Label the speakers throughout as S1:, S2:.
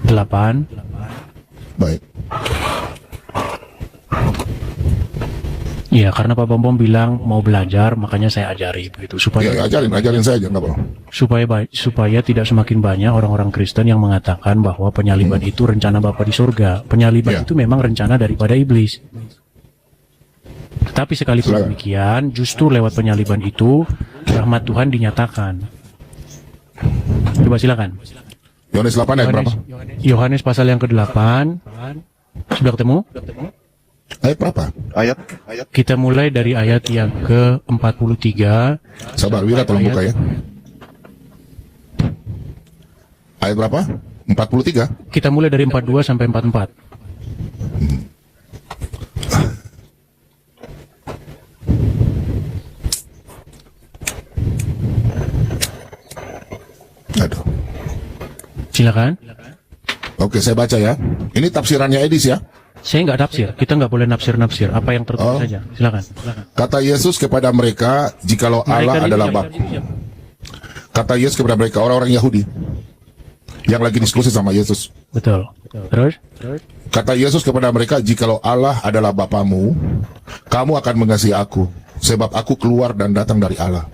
S1: 8.
S2: Baik.
S1: Iya, karena Pak Bambang bilang mau belajar, makanya saya ajari begitu supaya
S2: Ya, ajarin saya aja, nggak apa.
S1: supaya tidak semakin banyak orang-orang Kristen yang mengatakan bahwa penyaliban itu rencana Bapa di surga. Penyaliban
S2: Ya.
S1: itu memang rencana daripada iblis. Tetapi sekalipun
S2: Silakan.
S1: demikian, justru lewat penyaliban itu rahmat Tuhan dinyatakan. Coba silakan.
S2: Yohanes 8 ayat berapa?
S1: Yohanes pasal yang ke-8. Sudah ketemu?
S2: Ayat berapa? Ayat.
S1: Kita mulai dari ayat yang ke-43.
S2: Sabar, Wira tolong buka ya. Ayat berapa? 43.
S1: Kita mulai dari 42 sampai 44.
S2: Aduh.
S1: Silakan.
S2: Oke, saya baca ya. Ini tafsirannya Edis ya.
S1: Saya nggak tafsir. Kita nggak boleh nafsir-nafsir. Apa yang tertulis
S2: Oh.
S1: saja. Silakan.
S2: Kata Yesus kepada mereka, jikalau Allah
S1: Mereka ini
S2: adalah
S1: siapa?
S2: Bapa. Kata Yesus kepada mereka, orang-orang Yahudi yang lagi diskusi sama Yesus.
S1: Betul. Terus?
S2: Kata Yesus kepada mereka, jikalau Allah adalah Bapamu, kamu akan mengasihi aku, sebab aku keluar dan datang dari Allah.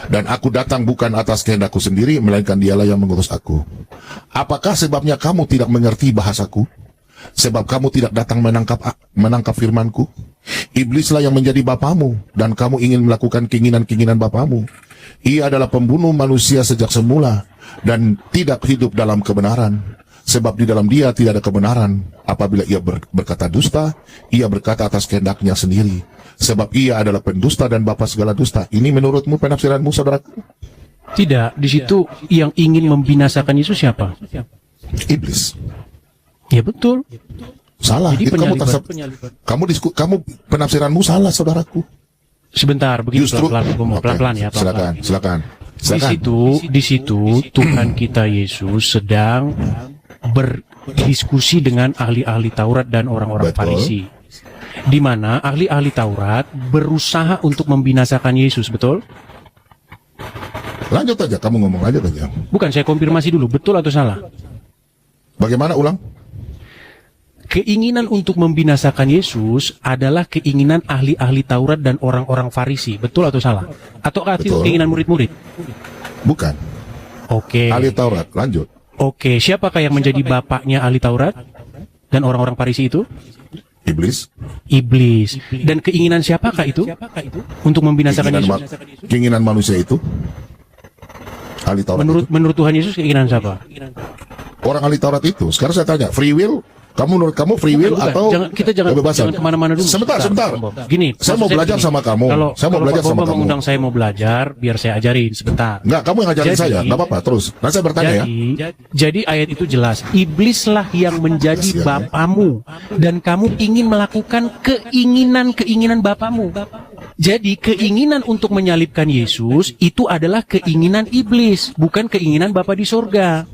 S2: Dan aku datang bukan atas kehendakku sendiri, melainkan dialah yang mengutus aku. Apakah sebabnya kamu tidak mengerti bahasaku? Sebab kamu tidak datang menangkap firmanku. Iblislah yang menjadi bapamu, dan kamu ingin melakukan keinginan-keinginan bapamu. Ia adalah pembunuh manusia sejak semula, dan tidak hidup dalam kebenaran. Sebab di dalam dia tidak ada kebenaran. Apabila ia berkata dusta, ia berkata atas kehendaknya sendiri. Sebab ia adalah pendusta dan bapa segala dusta. Ini menurutmu penafsiranmu, saudaraku?
S1: Tidak. Di situ yang ingin membinasakan Yesus siapa?
S2: Iblis.
S1: Ya betul.
S2: Salah.
S1: Jadi
S2: Itu kamu penafsiranmu salah, saudaraku.
S1: Sebentar, begitu
S2: Justru
S1: pelan-pelan ya. Pelan-pelan.
S2: Silakan.
S1: Di situ Tuhan kita Yesus sedang berdiskusi dengan ahli-ahli Taurat dan orang-orang
S2: Betul.
S1: Farisi, di mana ahli-ahli Taurat berusaha untuk membinasakan Yesus, betul?
S2: Lanjut aja, kamu ngomong aja aja.
S1: Bukan, saya konfirmasi dulu, betul atau salah?
S2: Bagaimana, ulang?
S1: Keinginan untuk membinasakan Yesus adalah keinginan ahli-ahli Taurat dan orang-orang Farisi, betul atau salah? Atau
S2: Betul.
S1: keinginan murid-murid?
S2: Bukan.
S1: Oke.
S2: Ahli Taurat, lanjut.
S1: Oke, siapakah yang menjadi bapaknya ahli Taurat dan orang-orang Farisi itu?
S2: Iblis.
S1: Iblis. Dan keinginan siapakah itu untuk membinasakan Yesus?
S2: Keinginan manusia itu. Ahli Taurat itu.
S1: Menurut Tuhan Yesus keinginan siapa?
S2: Orang ahli Taurat itu. Sekarang saya tanya, free will? Menurut kamu free will
S1: Bukan,
S2: atau
S1: kita jangan
S2: kebebasan?
S1: kemana-mana dulu.
S2: Sebentar.
S1: Gini,
S2: Saya mau
S1: maksud
S2: belajar
S1: gini,
S2: sama kamu. Saya mau belajar
S1: Pak
S2: sama
S1: Bambang
S2: kamu.
S1: mengundang saya mau belajar, biar saya ajarin sebentar.
S2: Enggak, kamu yang ngajarin
S1: Jadi-
S2: saya. Enggak apa-apa, terus. Nanti saya bertanya ya.
S1: Jadi ayat itu jelas. Iblislah yang menjadi
S2: Kasihan, ya.
S1: bapamu, dan kamu ingin melakukan keinginan-keinginan bapamu. Jadi keinginan untuk menyalibkan Yesus itu adalah keinginan iblis, bukan keinginan Bapa di surga.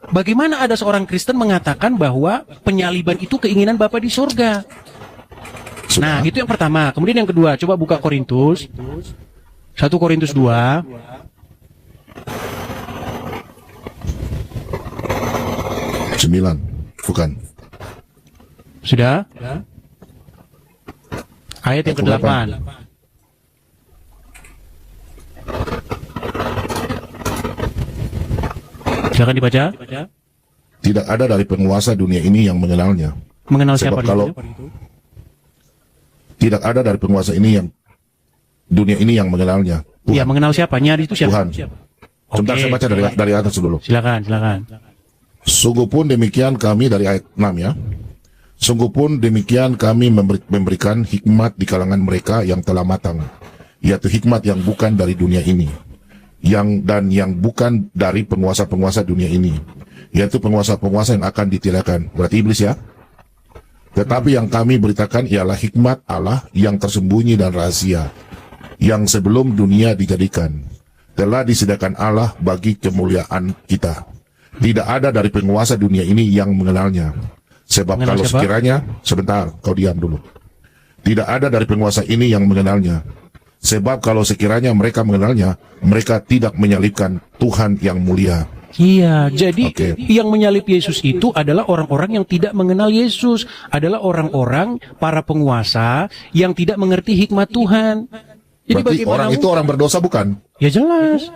S1: Bagaimana ada seorang Kristen mengatakan bahwa penyaliban itu keinginan Bapa di surga? Nah, itu yang pertama. Kemudian yang kedua, coba buka Korintus. 1 Korintus 2.
S2: Sembilan. Bukan.
S1: Sudah? Ayat yang ke-8. Silakan dibaca.
S2: Tidak ada dari penguasa dunia ini yang mengenalnya.
S1: Mengenal
S2: Sebab
S1: siapa di
S2: kalau
S1: situ?
S2: tidak ada dari penguasa ini yang dunia ini yang mengenalnya. Tuhan.
S1: Ya, mengenal siapa? Nyari itu siapa?
S2: Tuhan. Sebentar, saya baca dari atas dulu.
S1: Silakan.
S2: Sungguh pun demikian kami dari ayat 6 ya. Sungguh pun demikian kami memberikan hikmat di kalangan mereka yang telah matang, yaitu hikmat yang bukan dari dunia ini, yang bukan dari penguasa-penguasa dunia ini, yaitu penguasa-penguasa yang akan ditiadakan. Berarti iblis ya. Tetapi yang kami beritakan ialah hikmat Allah yang tersembunyi dan rahasia, yang sebelum dunia dijadikan, telah disediakan Allah bagi kemuliaan kita. Tidak ada dari penguasa dunia ini yang mengenalnya. Sebab
S1: Mengenal
S2: kalau
S1: siapa?
S2: sekiranya, sebentar, kau diam dulu. Tidak ada dari penguasa ini yang mengenalnya. Sebab kalau sekiranya mereka mengenalnya, mereka tidak menyalibkan Tuhan yang mulia.
S1: Iya, jadi
S2: Oke.
S1: yang menyalib Yesus itu adalah orang-orang yang tidak mengenal Yesus, adalah orang-orang para penguasa yang tidak mengerti hikmat Tuhan. Jadi
S2: Berarti
S1: bagaimana
S2: orang itu orang berdosa bukan?
S1: Ya jelas.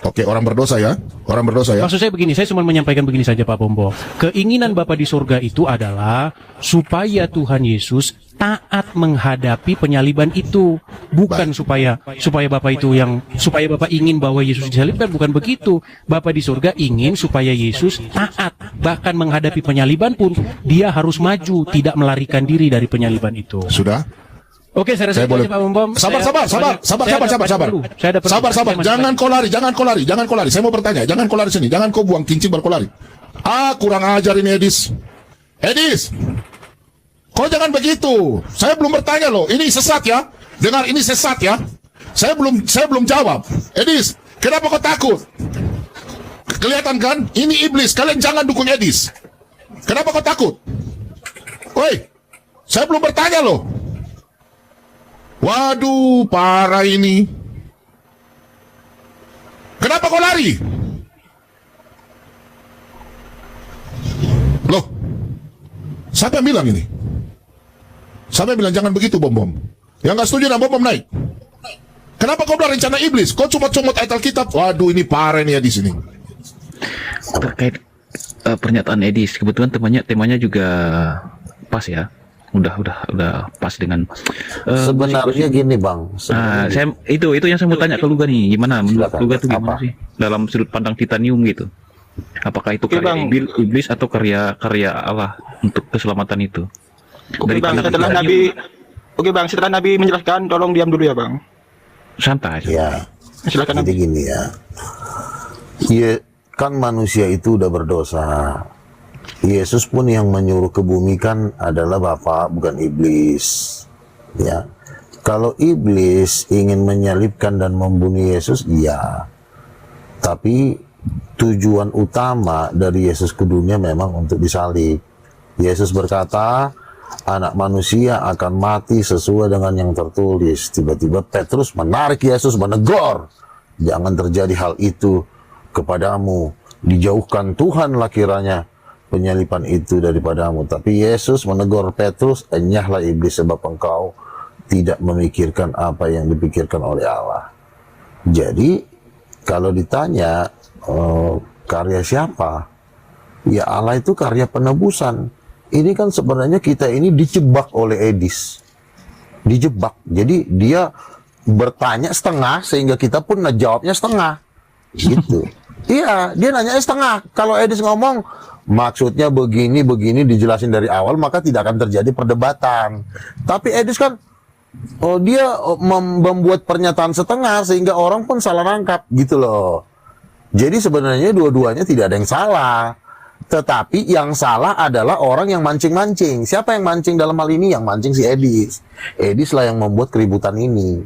S2: Oke, orang berdosa ya. Orang berdosa ya.
S1: Maksud saya begini, saya cuma menyampaikan begini saja Pak Bombo. Keinginan Bapa di surga itu adalah supaya Tuhan Yesus taat menghadapi penyaliban itu. Bukan supaya Bapak itu supaya Bapak ingin bahwa Yesus disalibkan, bukan begitu. Bapa di surga ingin supaya Yesus taat, bahkan menghadapi penyaliban pun dia harus maju, tidak melarikan diri dari penyaliban itu.
S2: Sudah?
S1: Oke, saya rasa
S2: Saya
S1: itu
S2: boleh.
S1: aja, Pak Bombom.
S2: Sabar. Jangan kau lari. Saya mau bertanya, jangan kau lari sini, jangan kau buang kincing baru kau lari. Kurang ajar ini Edis. Kau jangan begitu. Saya belum bertanya loh. Ini sesat ya. Dengar, ini sesat ya. Saya belum jawab. Edis, kenapa kau takut? Kelihatan kan? Ini iblis. Kalian jangan dukung Edis. Kenapa kau takut? Woi, saya belum bertanya loh. Waduh, parah ini. Kenapa kau lari? Loh, siapa yang bilang ini? Siapa yang bilang jangan begitu, Bom? Yang nggak setuju, Bom naik. Kenapa kau bilang rencana iblis? Kau cuma comot ayat Alkitab. Waduh, ini parah nih ya di sini.
S3: Terkait pernyataan Edis, kebetulan temanya juga pas ya. Udah pas dengan
S4: sebenarnya gini Bang.
S3: saya itu yang saya mau tanya ke Luga nih, gimana menurut
S4: Silakan.
S3: Luga tuh gimana
S4: Apa?
S3: sih dalam sudut pandang Titanium gitu? Apakah itu
S5: Oke,
S3: karya
S5: Bang.
S3: iblis atau karya Allah untuk keselamatan itu?
S5: Oke Bang, setelah
S3: Titanium.
S5: Nabi, oke Bang, setelah Nabi menjelaskan, tolong diam dulu ya Bang.
S3: Santai.
S4: Ya,
S5: Silakan
S4: jadi
S5: Nabi.
S4: gini ya. Kan manusia itu udah berdosa. Yesus pun yang menyuruh ke bumi kan adalah Bapa, bukan iblis. Ya. Kalau iblis ingin menyalibkan dan membunuh Yesus, iya. Tapi tujuan utama dari Yesus ke dunia memang untuk disalib. Yesus berkata, anak manusia akan mati sesuai dengan yang tertulis. Tiba-tiba Petrus menarik Yesus, menegur, jangan terjadi hal itu kepadamu. Dijauhkan Tuhanlah kiranya penyalipan itu daripadamu. Tapi Yesus menegur Petrus, enyahlah iblis sebab engkau tidak memikirkan apa yang dipikirkan oleh Allah. Jadi kalau ditanya karya siapa? Ya Allah itu karya penebusan. Ini kan sebenarnya kita ini dijebak oleh Edis. Dijebak. Jadi dia bertanya setengah sehingga kita pun jawabnya setengah. Gitu. Iya, dia nanya setengah. Kalau Edis ngomong maksudnya begini dijelasin dari awal, maka tidak akan terjadi perdebatan. Tapi Edis kan dia membuat pernyataan setengah sehingga orang pun salah rangkap gitu loh. Jadi sebenarnya dua-duanya tidak ada yang salah. Tetapi yang salah adalah orang yang mancing-mancing. Siapa yang mancing dalam hal ini? Yang mancing si Edis. Edis lah yang membuat keributan ini.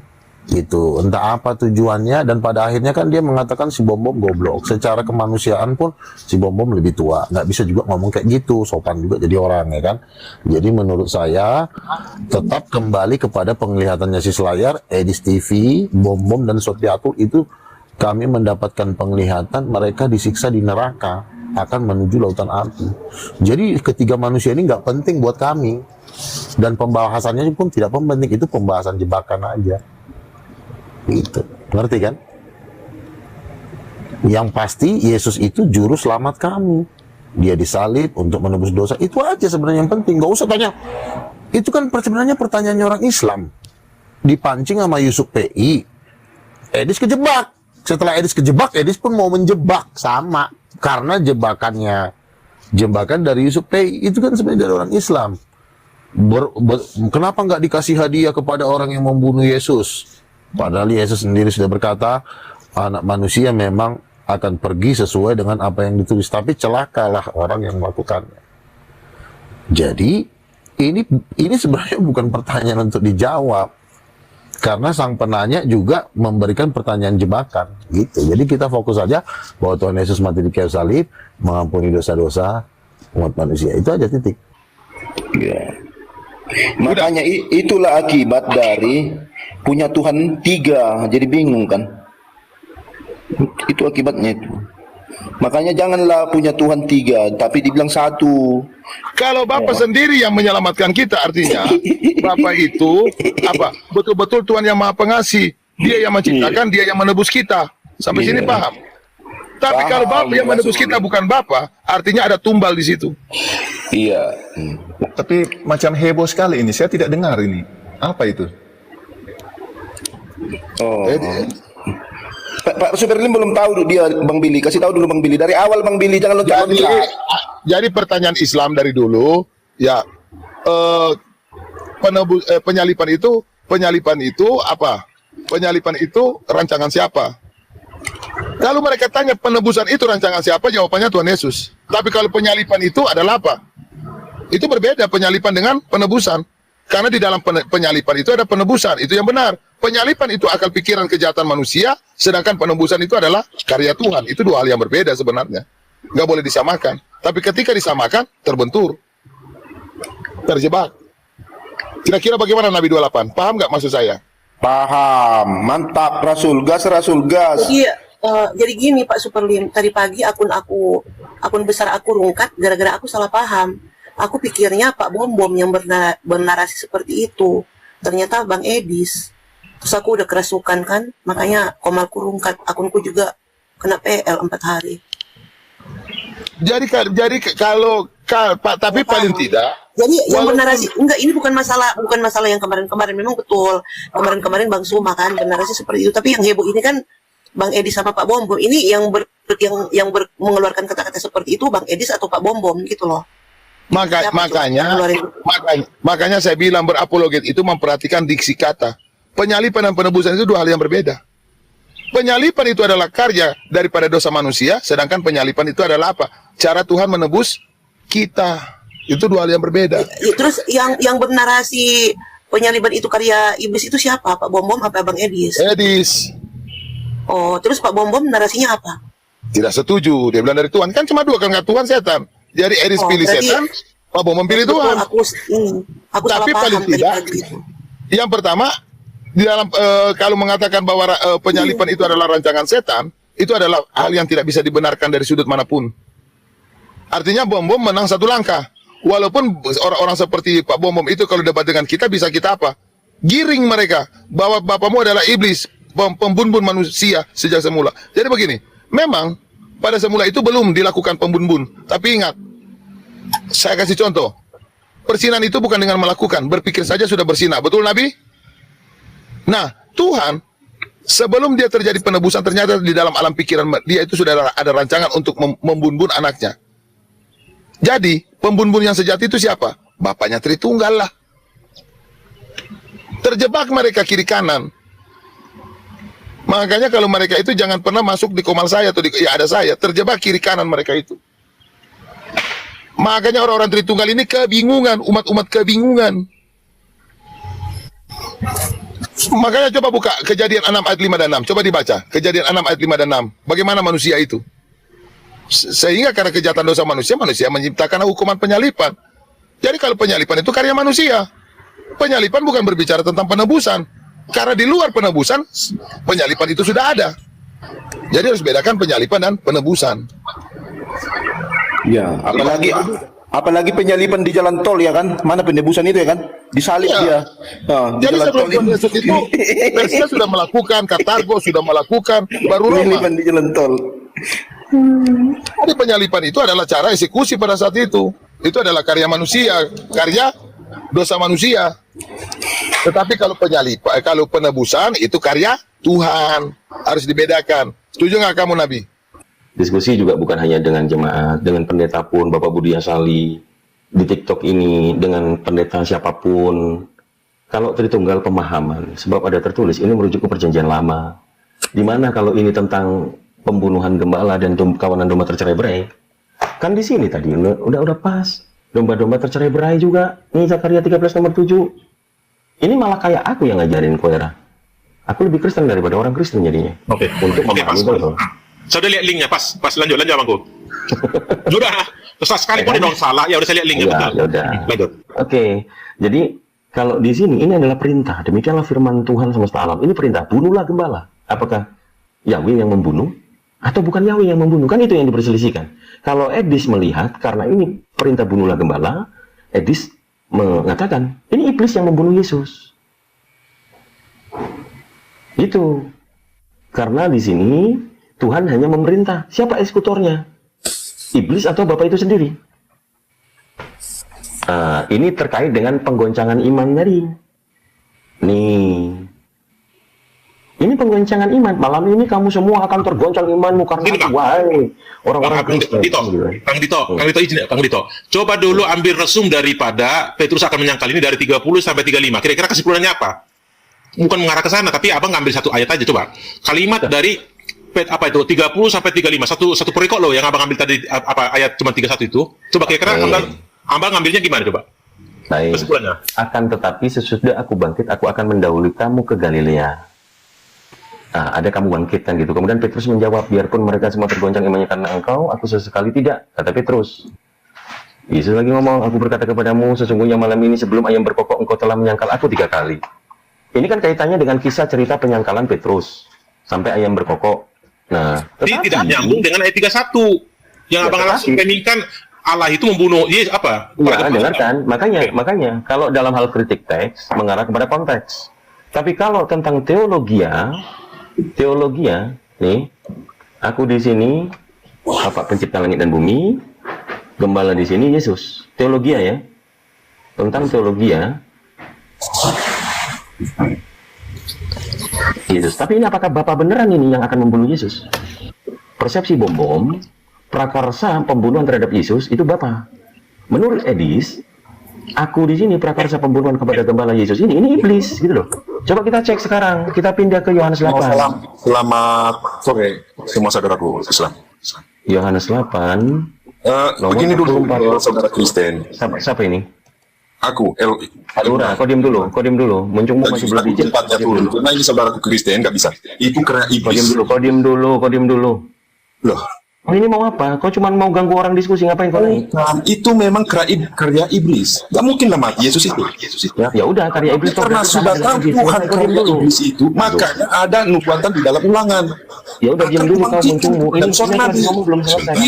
S4: Gitu. Entah apa tujuannya, dan pada akhirnya kan dia mengatakan si Bom goblok. Secara kemanusiaan pun si Bom lebih tua. Nggak bisa juga ngomong kayak gitu. Sopan juga jadi orang, ya kan? Jadi menurut saya tetap kembali kepada penglihatannya si Selayar, Edis TV, Bom dan Sotiatul itu kami mendapatkan penglihatan mereka disiksa di neraka akan menuju lautan api. Jadi ketiga manusia ini nggak penting buat kami, dan pembahasannya pun tidak penting, itu pembahasan jebakan aja. Gitu, ngerti kan? Yang pasti Yesus itu juru selamat kami. Dia disalib untuk menebus dosa. Itu aja sebenarnya yang penting. Gak usah tanya. Itu kan sebenarnya pertanyaannya orang Islam. Dipancing sama Yusuf PI. Edis kejebak. Setelah Edis kejebak, Edis pun mau menjebak sama. Karena jebakan dari Yusuf PI itu kan sebenarnya dari orang Islam. Kenapa nggak dikasih hadiah kepada orang yang membunuh Yesus? Padahal Yesus sendiri sudah berkata, anak manusia memang akan pergi sesuai dengan apa yang ditulis, tapi celakalah orang yang melakukannya. Jadi ini sebenarnya bukan pertanyaan untuk dijawab, karena sang penanya juga memberikan pertanyaan jebakan, gitu. Jadi kita fokus saja bahwa Tuhan Yesus mati di kayu salib, mengampuni dosa-dosa umat manusia. Itu aja, titik.
S6: Ya. Makanya itulah akibat dari punya Tuhan tiga, jadi bingung kan? Itu akibatnya itu. Makanya janganlah punya Tuhan tiga, tapi dibilang satu.
S7: Kalau Bapa sendiri yang menyelamatkan kita, artinya Bapa itu apa? Betul-betul Tuhan yang Maha Pengasih. Dia yang menciptakan, dia yang menebus kita. Sampai sini paham? Tapi
S6: Paham,
S7: kalau Bapa yang menebus
S6: Rasul.
S7: kita bukan Bapa, artinya ada tumbal di situ.
S6: Iya.
S8: Tapi macam heboh sekali ini. Saya tidak dengar ini. Apa itu?
S6: Oh. Pak Superlim belum tahu dia Bang Billy. Kasih tahu dulu Bang Billy. Dari awal Bang Billy, jangan loncat-loncat.
S7: Jadi pertanyaan Islam dari dulu, ya penyalipan itu apa? Penyalipan itu rancangan siapa? Kalau mereka tanya penebusan itu rancangan siapa, jawabannya Tuhan Yesus. Tapi kalau penyalipan itu adalah apa? Itu berbeda penyalipan dengan penebusan. Karena di dalam penyalipan itu ada penebusan, itu yang benar. Penyalipan itu akal pikiran kejahatan manusia, sedangkan penebusan itu adalah karya Tuhan. Itu dua hal yang berbeda sebenarnya. Nggak boleh disamakan. Tapi ketika disamakan, terbentur. Terjebak. Kira-kira bagaimana Nabi 28? Paham nggak maksud saya?
S6: Paham. Mantap Rasul. Gas Rasul, gas.
S9: Jadi gini Pak Superlim, tadi pagi akun besar aku rungkat gara-gara aku salah paham. Aku pikirnya Pak Bom Bom yang bernarasi seperti itu. Ternyata Bang Edis. Terus aku udah kerasukan kan, makanya komalku rungkat, akunku juga kena PL 4 hari.
S7: Jadi kalau Pak, tapi paling tidak.
S9: Jadi yang bernarasi enggak, ini bukan masalah yang kemarin-kemarin, memang betul. Kemarin-kemarin Bang Suma kan bernarasi seperti itu, tapi yang heboh ini kan Bang Edis sama Pak Bom Bom. Ini yang mengeluarkan kata-kata seperti itu Bang Edis atau Pak Bom Bom gitu loh.
S7: Makanya saya bilang berapologet itu memperhatikan diksi kata. Penyalipan dan penebusan itu dua hal yang berbeda. Penyalipan itu adalah karya daripada dosa manusia, sedangkan penyalipan itu adalah apa? Cara Tuhan menebus kita. Itu dua hal yang berbeda.
S9: Terus yang bernarasi penyaliban itu karya iblis itu siapa? Pak Bom Bom apa Bang Edis?
S7: Edis.
S9: Oh, terus Pak Bom Bom narasinya apa?
S7: Tidak setuju. Dia bilang dari Tuhan. Kan cuma dua, kan nggak Tuhan setan. Jadi Edis pilih setan, Pak Bom memilih Tuhan.
S9: Aku
S7: tapi
S9: salah
S7: paling
S9: paham
S7: tidak,
S9: tadi pagi.
S7: yang pertama, di dalam kalau mengatakan bahwa penyalipan itu adalah rancangan setan, itu adalah hal yang tidak bisa dibenarkan dari sudut manapun. Artinya Bom Bom menang satu langkah. Walaupun orang-orang seperti Pak Bom Bom itu kalau debat dengan kita, bisa kita apa? Giring mereka bahwa bapamu adalah iblis, pembunbun manusia sejak semula. Jadi begini, memang pada semula itu belum dilakukan pembunbun. Tapi ingat, saya kasih contoh. Persinan itu bukan dengan melakukan, berpikir saja sudah bersinah. Betul Nabi? Nah, Tuhan sebelum dia terjadi penebusan, ternyata di dalam alam pikiran dia itu sudah ada rancangan untuk membunbun anaknya. Jadi, pembunbun yang sejati itu siapa? Bapaknya Tritunggal lah. Terjebak mereka kiri kanan. Makanya kalau mereka itu jangan pernah masuk di komal saya atau ada saya, terjebak kiri kanan mereka itu. Makanya orang-orang Tritunggal ini kebingungan, umat-umat kebingungan. Makanya coba buka Kejadian 6 ayat 5 dan 6. Coba dibaca Kejadian 6 ayat 5 dan 6. Bagaimana manusia itu? Sehingga karena kejahatan dosa manusia, manusia menciptakan hukuman penyalipan. Jadi kalau penyalipan itu karya manusia. Penyalipan bukan berbicara tentang penebusan. Karena di luar penebusan, penyalipan itu sudah ada. Jadi harus bedakan penyalipan dan penebusan.
S6: Ya, apalagi penyalipan di jalan tol ya kan? Mana penebusan itu ya kan? Disalib dia. Nah, di
S7: Jadi
S6: jalan
S7: sebelum
S6: tol
S7: Tuhan Yesus itu, Persia sudah melakukan, Kartago sudah melakukan, baru Roma.
S6: penyalipan di jalan tol.
S7: Jadi penyalipan itu adalah cara eksekusi pada saat itu. Itu adalah karya manusia, karya dosa manusia. Tetapi kalau kalau penebusan itu karya Tuhan, harus dibedakan. Setuju nggak kamu Nabi?
S10: Diskusi juga bukan hanya dengan jemaat, dengan pendeta pun, Bapak Budi Asali, di TikTok ini, dengan pendeta siapapun. Kalau Tritunggal pemahaman, sebab ada tertulis, ini merujuk ke perjanjian lama. Dimana kalau ini tentang pembunuhan gembala dan kawanan domba tercerai-berai, kan di sini tadi, udah pas. Domba-domba tercerai-berai juga, ini Zakaria 13 nomor 7. Ini malah kayak aku yang ngajarin Koera. Aku lebih Kristen daripada orang Kristen jadinya.
S11: Oke.
S10: Untuk memahami itu.
S11: Saya udah lihat linknya, pas lanjut abangku. Sudah, terus sekalipun dia dong salah, ya udah saya lihat linknya betul.
S10: Ya udah.
S11: Lanjut.
S10: Oke, jadi kalau di sini ini adalah perintah. Demikianlah firman Tuhan semesta alam. Ini perintah, bunuhlah gembala. Apakah Yahweh yang membunuh? Atau bukan Yahweh yang membunuh? Kan itu yang diperselisihkan. Kalau Edis melihat, karena ini perintah bunuhlah gembala, Edis mengatakan, ini iblis yang membunuh Yesus. Itu. Karena di sini, Tuhan hanya memerintah. Siapa eksekutornya? Iblis atau Bapa itu sendiri? Ini terkait dengan penggoncangan iman tadi. Nih. Ini penggoncangan iman. Malam ini kamu semua akan tergoncang imanmu karena
S11: Gini, Bang.
S10: wahai orang-orang
S11: Kang Dito, Kang Dito, coba dulu ambil resum daripada Petrus akan menyangkal ini dari 30 sampai 35. Kira-kira kesimpulannya apa? Bukan mengarah ke sana, tapi abang ngambil satu ayat aja coba. Kalimat dari apa itu 30 sampai 35. Satu perikop loh yang abang ambil tadi apa ayat cuma 31 itu. Coba kira-kira abang ngambilnya gimana coba?
S10: Baik.
S11: Kesimpulannya.
S10: Akan tetapi sesudah aku bangkit, aku akan mendahului kamu ke Galilea. Ada kamu bangkit kan gitu. Kemudian Petrus menjawab, biarpun mereka semua tergoncang imannya karena engkau, aku sesekali tidak, kata Petrus. Yesus lagi ngomong, aku berkata kepadamu, sesungguhnya malam ini sebelum ayam berkokok engkau telah menyangkal aku 3 kali. Ini kan kaitannya dengan kisah cerita penyangkalan Petrus sampai ayam berkokok. Nah,
S11: Ini tidak nyambung dengan ayat 31 yang abang langsung pendingkan Allah itu membunuh Yesus apa?
S10: Ya, dengarkan. Makanya kalau dalam hal kritik teks mengarah kepada konteks. Tapi kalau tentang teologia, nih, aku di sini Bapak pencipta langit dan bumi, gembala di sini Yesus. Teologia ya. Tentang teologia Yesus. Tapi ini apakah Bapak beneran ini yang akan membunuh Yesus? Persepsi bom, prakarsa pembunuhan terhadap Yesus itu Bapak. Menurut Edis, aku di sini prakarsa pembunuhan kepada gembala Yesus ini iblis gitu loh. Coba kita cek sekarang, kita pindah ke Yohanes 8.
S12: Selamat sore semua saudaraku Islam.
S10: Yohanes 8.
S12: Begini dulu, saudara Kristen.
S10: Siapa ini?
S12: Aku,
S10: Alura, kau diam dulu. Muncungmu masih belum izin.
S12: Karena ini saudaraku Kristen, nggak bisa. Itu karena iblis.
S10: Kau diam dulu.
S12: Loh,
S10: Oh ini mau apa? Kau cuma mau ganggu orang diskusi, ngapain kau naik?
S12: itu memang karya iblis. Gak mungkin lah mati Yesus itu.
S10: Ya udah, karya iblis.
S12: Karena sudah tahu Tuhan karya iblis itu, makanya ada nubuatan di dalam Ulangan.
S10: Ya udah diam dulu kau muncungmu. Ini kamu belum selesai.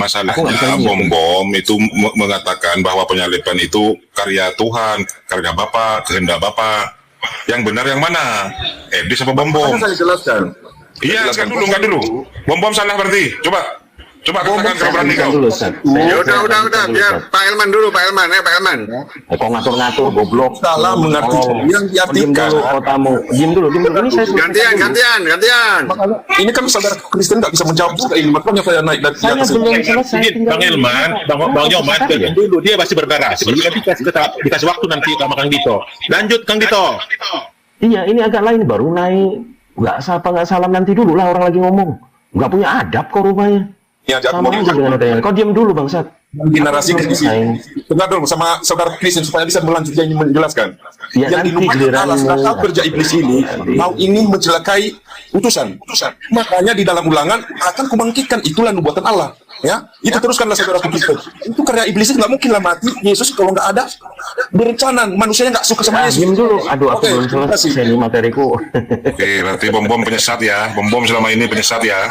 S13: Masalahnya bom itu mengatakan bahwa penyaliban itu karya Tuhan, karya Bapa, kehendak Bapa. Yang benar yang mana? Iblis apa bom?
S12: Saya jelaskan.
S13: Iya, enggak dulu. Bom salah berarti. Coba katakan kalau berani kau.
S12: Ya udah, biar Pak Elman dulu, Pak Elman.
S10: Kau ngatur-ngatur, goblok.
S12: Salah mengerti yang diartikan.
S10: Diam dulu. Ini saya
S12: Gantian. Ini kan saudara Kristen nggak bisa menjawab juga ini, makanya saya naik dari
S10: saya belum selesai.
S11: Bang Elman, Bang Nyoman, dulu dia masih bernarasi. Nanti dikasih waktu nanti sama Kang Dito. Lanjut Kang Dito.
S10: Iya, ini agak lain, baru naik. Nggak salam nanti dulu lah, orang lagi ngomong. Nggak punya adab kok rupanya.
S12: Ya,
S10: sama aja dengan adanya. Kau diam dulu bangsat.
S12: Di narasi Kristen. Dengar dong sama saudara Kristen supaya bisa melanjutkan menjelaskan.
S10: Ya,
S12: yang dilupakan Allah kerja iblis ini mau ingin mencelakai utusan. Makanya di dalam Ulangan akan kubangkitkan, itulah nubuatan Allah. Ya, itu teruskanlah saudara Kristen. Itu karya iblis itu nggak mungkin lah mati Yesus kalau nggak ada berencana, manusianya nggak suka sama Yesus.
S10: Diam dulu. Aduh, aku belum selesai nih materiku.
S13: Oke, berarti bom penyesat ya. Bom selama ini penyesat ya.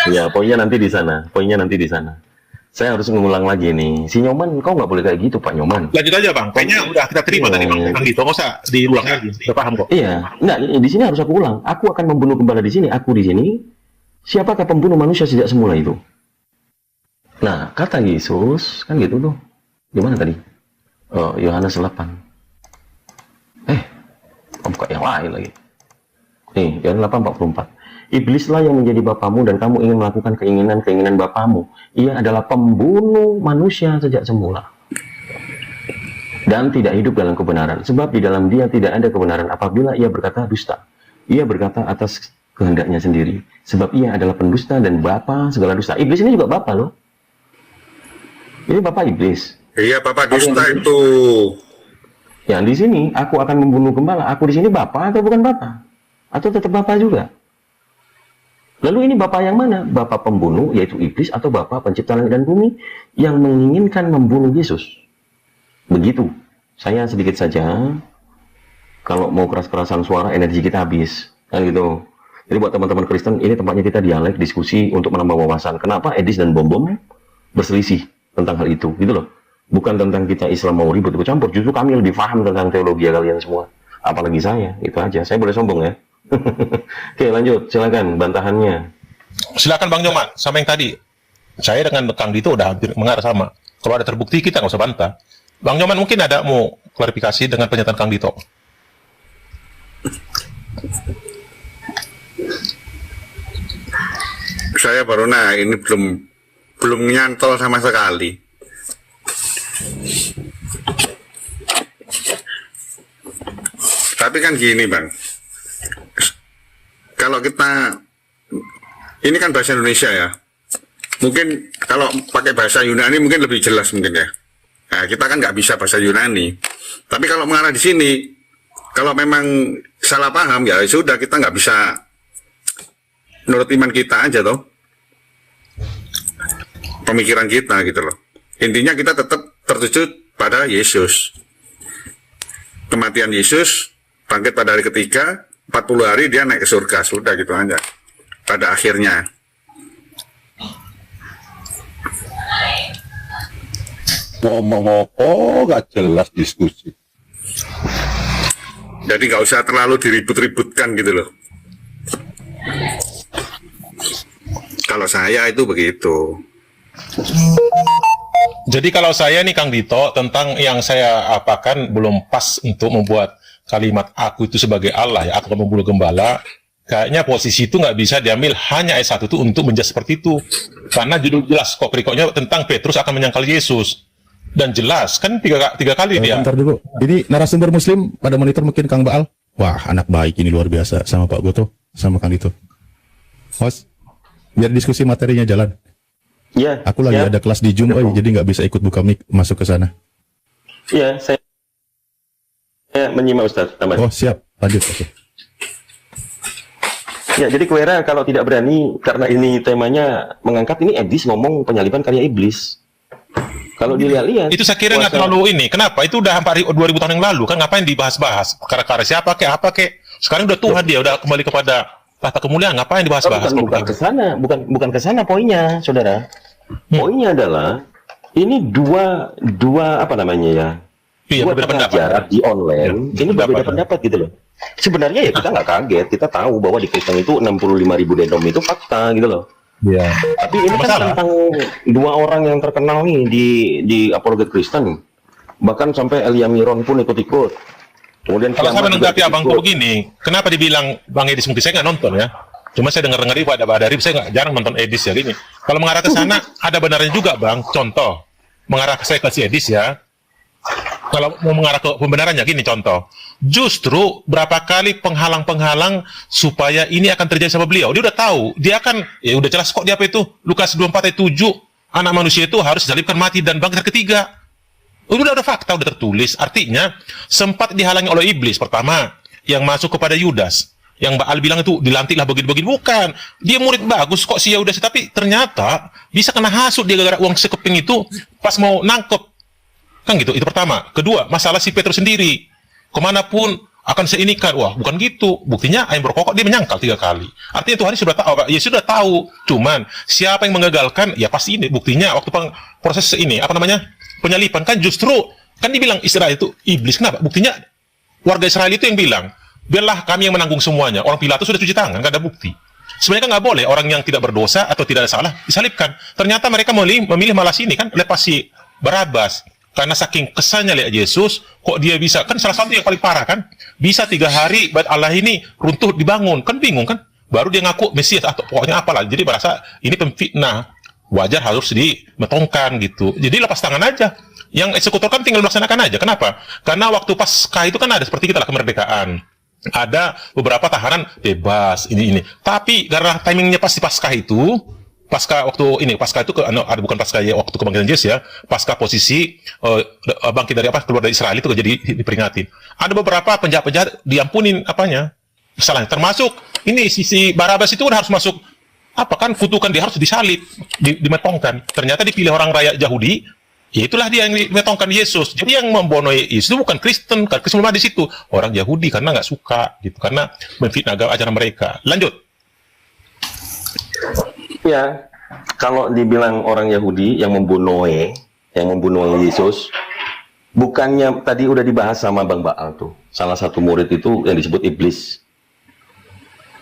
S10: Ya, poinnya nanti di sana. Saya harus mengulang lagi nih. Si Nyoman, kau nggak boleh kayak gitu, Pak Nyoman.
S11: Lanjut aja Bang. Kayaknya udah kita terima tadi Bang Dito. Nggak usah diulang lagi. Udah paham kok.
S10: Iya. Nah, di sini harus aku ulang. Aku akan membunuh gembala di sini. Aku di sini. Siapakah pembunuh manusia sejak semula itu? Nah, kata Yesus kan gitu tuh. Gimana tadi? Yohanes 8. Buka yang lain lagi. Nih, Yohanes 8:44. Iblislah yang menjadi bapamu dan kamu ingin melakukan keinginan bapamu. Ia adalah pembunuh manusia sejak semula. Dan tidak hidup dalam kebenaran. Sebab di dalam dia tidak ada kebenaran apabila ia berkata dusta. Ia berkata atas kehendaknya sendiri. Sebab ia adalah pendusta dan bapa segala dusta. Iblis ini juga bapa loh. Ini bapak iblis.
S12: Iya, bapak dusta itu.
S10: Yang di sini aku akan membunuh gembala. Aku di sini bapak atau bukan bapak? Atau tetap bapak juga? Lalu ini bapak yang mana? Bapak pembunuh yaitu iblis atau bapak pencipta langit dan bumi yang menginginkan membunuh Yesus? Begitu. Saya sedikit saja. Kalau mau keras-kerasan suara energi kita habis. Kan gitu. Jadi buat teman-teman Kristen, ini tempatnya kita dialek, diskusi untuk menambah wawasan. Kenapa Edis dan Bom berselisih tentang hal itu, gitu loh. Bukan tentang kita Islam mau ribut campur, justru kami lebih paham tentang teologi kalian semua. Apalagi saya, itu aja. Saya boleh sombong ya. Oke, lanjut, silakan bantahannya.
S11: Silakan Bang Nyoman, sama yang tadi. Saya dengan Kang Dito udah hampir mengarah sama. Kalau ada terbukti kita nggak usah bantah. Bang Nyoman mungkin ada mau klarifikasi dengan pernyataan Kang Dito.
S14: Saya baru ini belum nyantol sama sekali. Tapi kan gini Bang, kalau kita ini kan bahasa Indonesia ya, mungkin kalau pakai bahasa Yunani mungkin lebih jelas mungkin ya. Nah, kita kan nggak bisa bahasa Yunani, tapi kalau mengarah di sini, kalau memang salah paham ya sudah, kita nggak bisa menurut iman kita aja toh, pemikiran kita gitu loh. Intinya kita tetap tertuju pada Yesus, kematian Yesus, bangkit pada hari ketiga, 40 hari dia naik ke surga, sudah gitu aja pada akhirnya.
S15: Ngomong apa gak jelas diskusi.
S14: Jadi nggak usah terlalu diribut-ributkan gitu loh. Kalau saya itu begitu.
S11: Jadi kalau saya nih Kang Dito, tentang yang saya apakan belum pas untuk membuat kalimat aku itu sebagai Allah ya, aku akan membunuh gembala. Kayaknya posisi itu nggak bisa diambil hanya ayat 1 itu untuk menjelaskan seperti itu. Karena judul jelas kok berikutnya tentang Petrus akan menyangkal Yesus. Dan jelas, kan tiga kali dia.
S16: Bentar dulu, ini narasumber muslim pada monitor mungkin Kang Baal. Wah, anak baik ini luar biasa sama Pak Goto, sama Kang Dito. Host, biar diskusi materinya jalan.
S10: Iya.
S16: Aku lagi ada kelas di Zoom, jadi nggak bisa ikut buka mic masuk ke sana.
S10: Iya, saya menyimak Ustaz. Tambah.
S16: Oh siap, lanjut. Oke.
S10: Ya, jadi Kuera kalau tidak berani, karena ini temanya mengangkat ini Edis ngomong penyaliban karya iblis. Kalau dilihat-lihat,
S11: itu saya kira nggak terlalu ini. Kenapa? Itu udah hampir 2000 tahun yang lalu kan, ngapain dibahas-bahas? Karya siapa kek, apa kek? Sekarang udah Tuhan dia, udah kembali kepada tahta kemuliaan. Ngapain dibahas-bahas?
S10: Bukan ke sana, bukan ke sana poinnya, saudara. Poinnya adalah ini dua apa namanya ya?
S11: Iya,
S10: dua
S11: berbeda
S10: pengajar di online, ini berbeda pendapat gitu loh. Sebenarnya ya kita nggak kaget, kita tahu bahwa di Kristen itu 65.000 denom itu fakta gitu loh.
S16: Iya.
S10: Tapi ini kan tentang dua orang yang terkenal nih di apologet Kristen, bahkan sampai Elia Miron pun ikut-ikut. Kemudian
S11: kalau saya menanggapi abangku begini, kenapa dibilang Bang Edis, mungkin saya nggak nonton ya, cuma saya dengar-dengar pada Badari, saya nggak jarang nonton Edis ya gini. Kalau mengarah ke sana ada benarnya juga Bang. Contoh mengarah ke saya ke si Edis ya. Kalau mau mengarah ke pembenarannya gini contoh, justru berapa kali penghalang-penghalang supaya ini akan terjadi sama beliau. Dia udah tahu, dia akan, ya udah jelas kok di apa itu, Lukas 24 ayat 7, anak manusia itu harus disalibkan mati dan bangkit hari ketiga. Udah fakta, udah tertulis. Artinya sempat dihalangi oleh iblis. Pertama, yang masuk kepada Yudas, yang Baal bilang itu dilantiklah begitu-begitu. Bukan, dia murid bagus kok si Yudas, tapi ternyata bisa kena hasut dia gara-gara uang sekeping itu pas mau nangkep. Kan gitu, itu pertama. Kedua, masalah si Petrus sendiri. Kemanapun akan saya inikan. Wah, bukan gitu. Buktinya ayam berkokok dia menyangkal 3 kali. Artinya Tuhan sudah tahu, ya sudah tahu. Cuman siapa yang mengagalkan? Ya pasti ini. Buktinya waktu proses ini, penyalipan kan justru kan dibilang Israel itu iblis. Kenapa? Buktinya warga Israel itu yang bilang, biarlah kami yang menanggung semuanya. Orang Pilatus sudah cuci tangan, nggak ada bukti. Sebenarnya kan nggak boleh orang yang tidak berdosa atau tidak ada salah disalibkan. Ternyata mereka memilih malah sini kan, lepas si Barabas. Karena saking kesannya lihat Yesus, kok dia bisa, kan salah satu yang paling parah kan, bisa 3 hari bait Allah ini runtuh dibangun, kan bingung kan, baru dia ngaku Mesias atau pokoknya apalah, jadi merasa ini pemfitnah, wajar harus dimetongkan gitu, jadi lepas tangan aja, yang eksekutor kan tinggal melaksanakan aja. Kenapa? Karena waktu Paskah itu kan ada seperti kita lah kemerdekaan, ada beberapa tahanan bebas ini, tapi karena timingnya pas di Paskah itu, Paskah itu bukan Paskah ya waktu kebangkitan Yesus ya, Paskah posisi bangkit dari keluar dari Israel itu jadi diperingatin. Ada beberapa penjahat-penjahat diampunin kesalahan, termasuk ini sisi Barabas itu harus masuk kutukan, dia harus disalib, dimetongkan. Ternyata dipilih orang rakyat Yahudi, ya itulah dia yang dimetongkan Yesus. Jadi yang membunuh Yesus itu bukan Kristen, di situ orang Yahudi karena nggak suka gitu, karena memfitnah ajaran mereka. Lanjut.
S10: Ya, kalau dibilang orang Yahudi yang membunuh Yesus, bukannya tadi udah dibahas sama Bang Baal tuh, salah satu murid itu yang disebut iblis.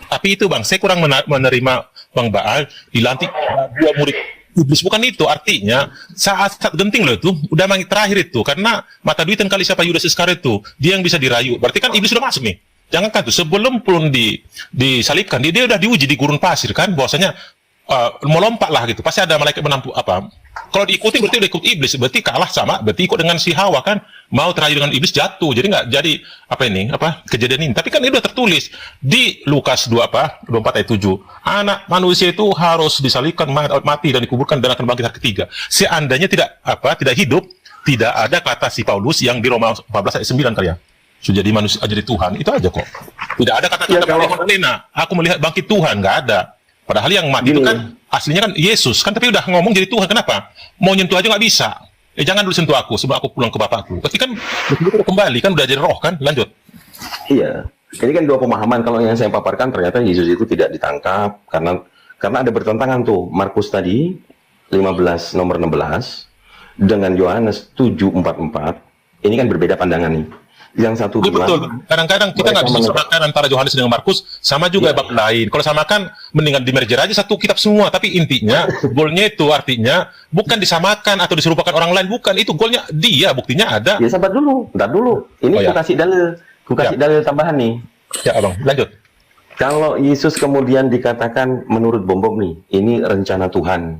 S11: Tapi itu Bang, saya kurang menerima Bang Baal dilantik dua murid iblis. Bukan itu artinya saat genting loh itu udah terakhir itu, karena mata duitan kali siapa Yudas Iskariot itu dia yang bisa dirayu. Berarti kan iblis sudah masuk nih. Jangankan tuh sebelum pun disalibkan dia udah diuji di gurun pasir kan, bahwasanya mau lompat lah gitu. Pasti ada malaikat menampu apa. Kalau diikuti berarti udah ikut iblis, berarti kalah sama, berarti ikut dengan si Hawa kan, mau terayu dengan iblis jatuh. Jadi nggak jadi kejadian ini. Tapi kan ini udah tertulis di Lukas 24 ayat 7. Anak manusia itu harus disalibkan, mati dan dikuburkan dan akan bangkit hari ketiga. Seandainya tidak hidup, tidak ada kata si Paulus yang di Roma 14 ayat 9 kali ya. Sudah jadi manusia, jadi Tuhan, itu aja kok. Tidak ada kata-kata aku melihat bangkit Tuhan, nggak ada. Padahal yang mati itu kan aslinya kan Yesus kan, tapi udah ngomong jadi Tuhan. Kenapa? Mau nyentuh aja nggak bisa. Jangan dulu sentuh aku sebelum aku pulang ke Bapakku. Berarti kan udah kembali kan, udah jadi roh kan. Lanjut.
S10: Iya. Ini kan dua pemahaman. Kalau yang saya paparkan ternyata Yesus itu tidak ditangkap karena ada bertentangan tuh. Markus tadi 15 nomor 16 dengan Yohanes 7:44. Ini kan berbeda pandangan nih. Yang satu bilang,
S11: betul. Kadang-kadang kita nggak bisa samakan antara Yohanes dengan Markus, sama juga bab lain. Kalau samakan, mendingan di merger aja satu kitab semua. Tapi intinya, golnya itu artinya bukan disamakan atau diserupakan orang lain, bukan. Itu golnya dia, buktinya ada.
S10: Ya sabar dulu, bentar dulu. Ini aku kasih dalil tambahan nih.
S11: Ya abang, lanjut.
S10: Kalau Yesus kemudian dikatakan menurut Bom nih, ini rencana Tuhan.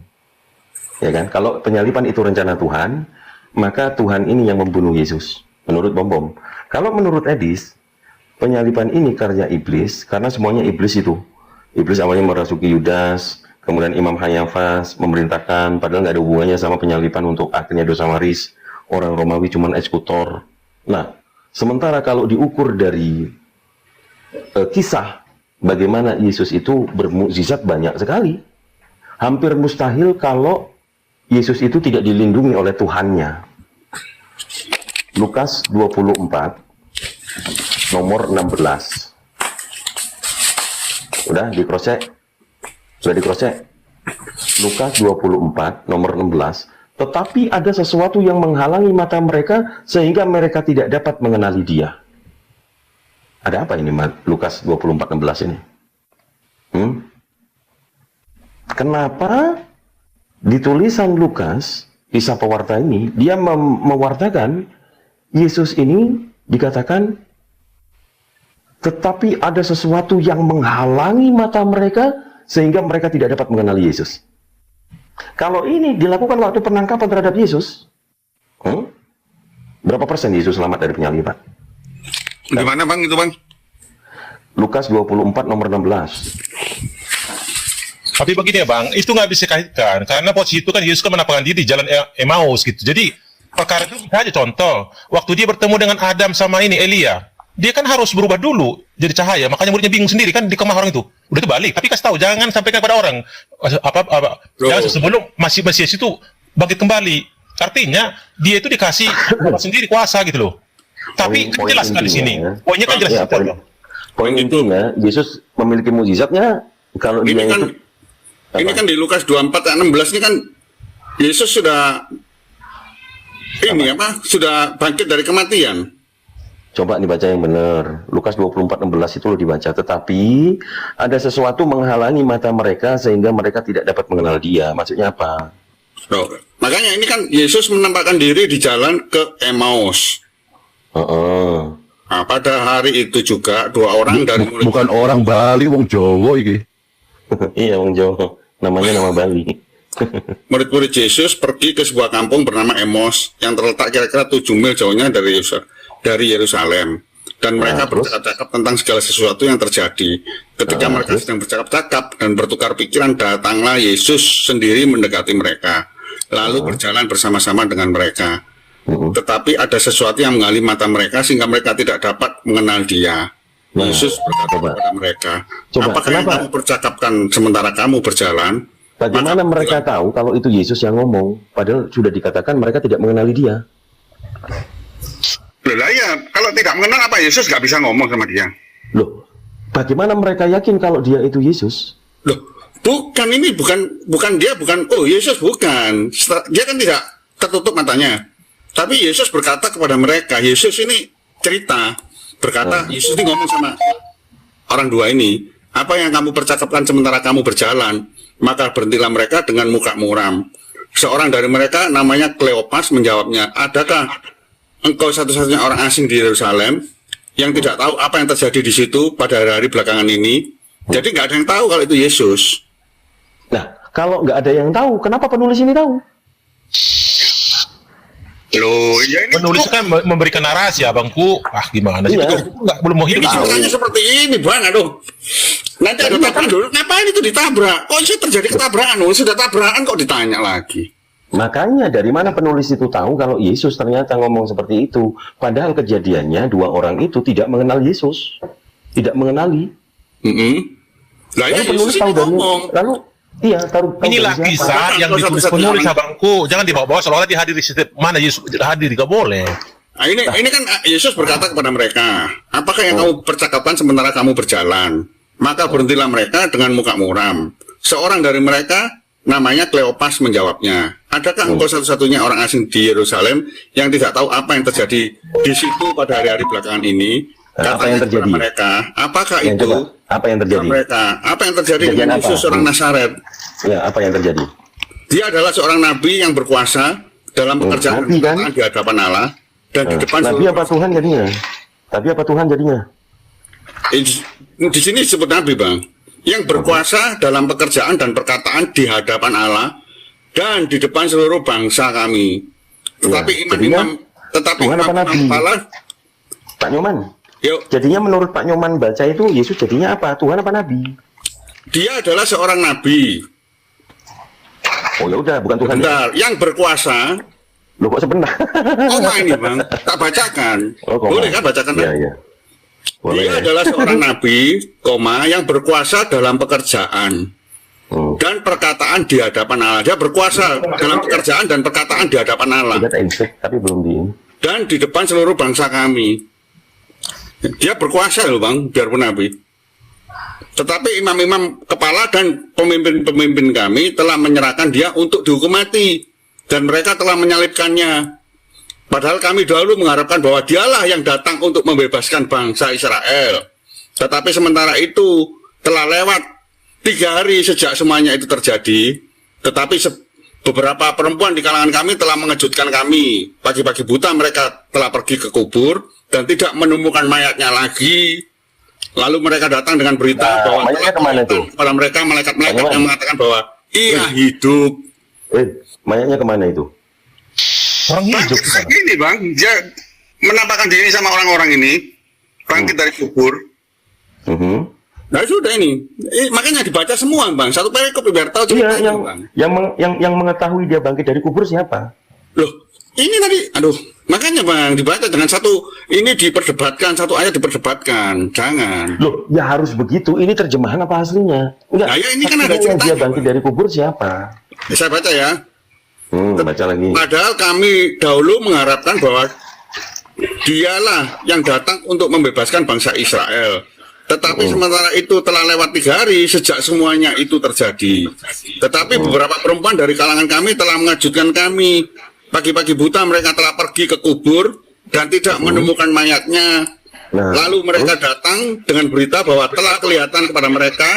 S10: Ya kan? Kalau penyaliban itu rencana Tuhan, maka Tuhan ini yang membunuh Yesus. Menurut Bom. Kalau menurut Edis, penyaliban ini karya iblis, karena semuanya iblis itu. Iblis awalnya merasuki Yudas, kemudian Imam Hayafas memerintahkan, padahal nggak ada hubungannya sama penyaliban untuk akhirnya dosa waris. Orang Romawi cuman eksekutor. Nah, sementara kalau diukur dari kisah bagaimana Yesus itu bermukjizat banyak sekali. Hampir mustahil kalau Yesus itu tidak dilindungi oleh Tuhannya. Lukas 24 nomor 16. Sudah di-cross-check? Lukas 24 nomor 16. Tetapi ada sesuatu yang menghalangi mata mereka sehingga mereka tidak dapat mengenali dia. Ada apa ini Lukas 24:16 ini? Kenapa di tulisan Lukas, kisah pewarta ini, dia mewartakan Yesus ini dikatakan, tetapi ada sesuatu yang menghalangi mata mereka sehingga mereka tidak dapat mengenali Yesus. Kalau ini dilakukan waktu penangkapan terhadap Yesus, berapa persen Yesus selamat dari penyaliban?
S14: Gimana bang itu bang?
S10: Lukas 24 nomor 16.
S11: Tapi begini ya bang, itu nggak bisa kaitkan karena posisi itu kan Yesus kan menampakkan diri di jalan Emmaus gitu. Jadi perkara itu aja contoh, waktu dia bertemu dengan Adam sama Elia, dia kan harus berubah dulu jadi cahaya. Makanya muridnya bingung sendiri kan di kemah orang itu. Udah itu balik, tapi kasih tahu jangan sampaikan kepada orang jangan sebelum masih itu bangkit kembali. Artinya dia itu dikasih sendiri kuasa gitu loh. Tapi
S10: Poin
S11: jelas sekali di sini. Poinnya kan jelas.
S10: Ya, poin intinya Yesus memiliki mukjizatnya kalau
S14: ini
S10: dia
S14: kan,
S10: itu
S14: ini kan di Lukas 24 ayat 16 ini kan Yesus sudah sudah bangkit dari kematian.
S10: Coba dibaca yang benar. Lukas 24:16 itu lo dibaca. Tetapi ada sesuatu menghalangi mata mereka sehingga mereka tidak dapat mengenal dia. Maksudnya apa?
S14: Makanya ini kan Yesus menampakkan diri di jalan ke Emmaus. Nah, pada hari itu juga dua orang dari murid.
S15: Bukan orang Bali, wong Jawa iki.
S10: Iya, wong Jawa. Namanya nama Bali.
S14: Murid-murid Yesus pergi ke sebuah kampung bernama Emmaus yang terletak kira-kira 7 mil jauhnya dari Yerusalem. Dan mereka bercakap-cakap tentang segala sesuatu yang terjadi. Ketika mereka sedang bercakap-cakap dan bertukar pikiran, datanglah Yesus sendiri mendekati mereka. Lalu berjalan bersama-sama dengan mereka. Tetapi ada sesuatu yang menghalangi mata mereka sehingga mereka tidak dapat mengenal dia. Yesus berkata kepada mereka, apakah yang kamu percakapkan sementara kamu berjalan?
S10: Bagaimana mereka tahu kalau itu Yesus yang ngomong? Padahal sudah dikatakan mereka tidak mengenali dia.
S14: Loh ya, kalau tidak mengenal apa Yesus nggak bisa ngomong sama dia?
S10: Loh, bagaimana mereka yakin kalau dia itu Yesus?
S14: Loh, Bukan, ini bukan dia, oh Yesus bukan. Dia kan tidak tertutup matanya. Tapi Yesus berkata kepada mereka, Yesus ini cerita, berkata, Yesus ini ngomong sama orang dua ini, apa yang kamu percakapkan sementara kamu berjalan? Maka berhentilah mereka dengan muka muram. Seorang dari mereka namanya Kleopas menjawabnya, adakah engkau satu-satunya orang asing di Yerusalem yang tidak tahu apa yang terjadi di situ pada hari-hari belakangan ini? Jadi nggak ada yang tahu kalau itu Yesus.
S10: Nah, kalau nggak ada yang tahu, kenapa penulis ini tahu?
S14: Loh, ya ini
S11: penulis kan memberikan narasi, abangku. Gimana sih? Itu nggak belum mau hidup.
S14: Ini ceritanya seperti ini, Bang. Aduh. Nanti ada tabrakan dulu. Ngapain itu ditabrak? Kok bisa terjadi ketabrakan? Sudah tabrakan kok ditanya lagi.
S10: Makanya dari mana penulis itu tahu kalau Yesus ternyata ngomong seperti itu? Padahal kejadiannya dua orang itu tidak mengenal Yesus, tidak mengenali.
S14: Lah ya,
S10: penulis tahu dari lalu iya tahu.
S11: Inilah kisah yang ditulis penulis, abangku. Jangan dibawa-bawa seolah-olah dihadiri setiap mana Yesus hadir, nggak boleh.
S14: Nah, ini kan Yesus berkata kepada mereka, apakah yang kamu percakapkan sementara kamu berjalan? Maka berhentilah mereka dengan muka muram. Seorang dari mereka namanya Kleopas menjawabnya, adakah engkau satu-satunya orang asing di Yerusalem yang tidak tahu apa yang terjadi di situ pada hari-hari belakangan ini?
S10: Apa yang terjadi?
S14: Mereka, apakah
S10: yang
S14: itu?
S10: Apa yang terjadi?
S14: Mereka, apa yang terjadi dengan Yesus seorang Nazaret?
S10: Ya, apa yang terjadi?
S14: Dia adalah seorang nabi yang berkuasa dalam pekerjaan di hadapan Allah dan di depan
S10: nabi apa Tuhan jadinya? Tapi apa Tuhan jadinya?
S14: Di sini disebut nabi, Bang, yang berkuasa dalam pekerjaan dan perkataan di hadapan Allah dan di depan seluruh bangsa kami. Tetapi imam-imam,
S10: Pak Nyoman. Jadinya menurut Pak Nyoman baca itu Yesus jadinya apa? Tuhan apa nabi?
S14: Dia adalah seorang nabi.
S10: Oh ya udah, bukan Tuhan.
S14: Bentar, yang berkuasa.
S10: Loh kok sebentar?
S14: Koma ini, Bang. Tak bacakan. Boleh kan bacakan?
S10: Iya.
S14: Dia adalah seorang nabi, yang berkuasa dalam pekerjaan dan perkataan di hadapan Allah. Dia berkuasa dalam pekerjaan dan perkataan di hadapan Allah.
S10: Tapi belum di.
S14: Dan di depan seluruh bangsa kami. Dia berkuasa loh, Bang, biarpun nabi. Tetapi imam-imam kepala dan pemimpin-pemimpin kami telah menyerahkan dia untuk dihukum mati. Dan mereka telah menyalibkannya. Padahal kami dahulu mengharapkan bahwa dialah yang datang untuk membebaskan bangsa Israel. Tetapi sementara itu telah lewat 3 hari sejak semuanya itu terjadi. Tetapi beberapa perempuan di kalangan kami telah mengejutkan kami. Pagi-pagi buta mereka telah pergi ke kubur dan tidak menemukan mayatnya lagi. Lalu mereka datang dengan berita bahwa telah kepada mereka malaikat-malaikat yang mengatakan bahwa ia hidup.
S10: Mayatnya kemana itu?
S14: Orang hidup. Ini, Bang, dia menampakkan diri sama orang-orang ini, bangkit dari kubur. Nah sudah ini, makanya dibaca semua, Bang. Satu perikop biar tahu cerita itu, Bang.
S10: Yang mengetahui dia bangkit dari kubur siapa?
S14: Loh, ini tadi, makanya, Bang, dibaca dengan satu, ini diperdebatkan, satu ayat diperdebatkan, jangan.
S10: Loh, ya harus begitu. Ini terjemahan apa aslinya? Enggak.
S14: Nah, ya ini kan ada ceritanya.
S10: Dia bangkit dari kubur siapa?
S14: Saya baca ya.
S10: Baca lagi.
S14: Padahal kami dahulu mengharapkan bahwa dialah yang datang untuk membebaskan bangsa Israel. Tetapi sementara itu telah lewat 3 hari sejak semuanya itu terjadi. Tetapi beberapa perempuan dari kalangan kami telah mengejutkan kami. Pagi-pagi buta mereka telah pergi ke kubur dan tidak menemukan mayatnya. Lalu mereka datang dengan berita bahwa telah kelihatan kepada mereka